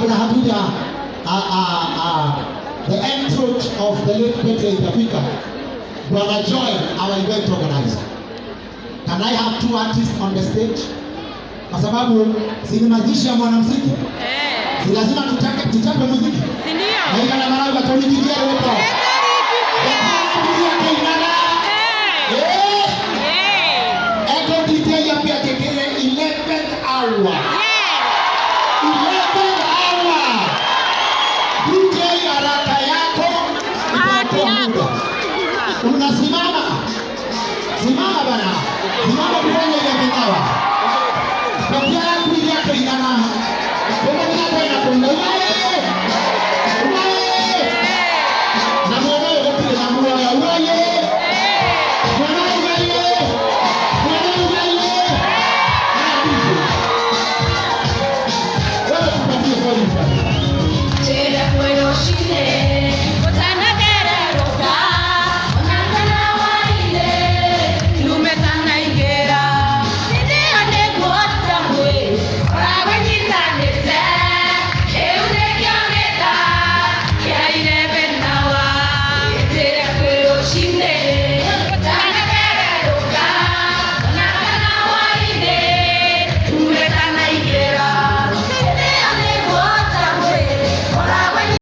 kabla hatuja the end fruit of the late Petre itafika, Brother Joy, our event organizer. Can I have 2 artists on the stage? Kwa sababu si mazishi ya mwanamuziki. Si lazima tuchape muziki. Si ndio? Na ika na mara Katoliki ndio hapo. Eko DJ ya pia tekele 11th hour. 11th hour. DJ haraka yako itakuwa muda. Unasimama. Simama bana. Simama kufanya ile kitawa.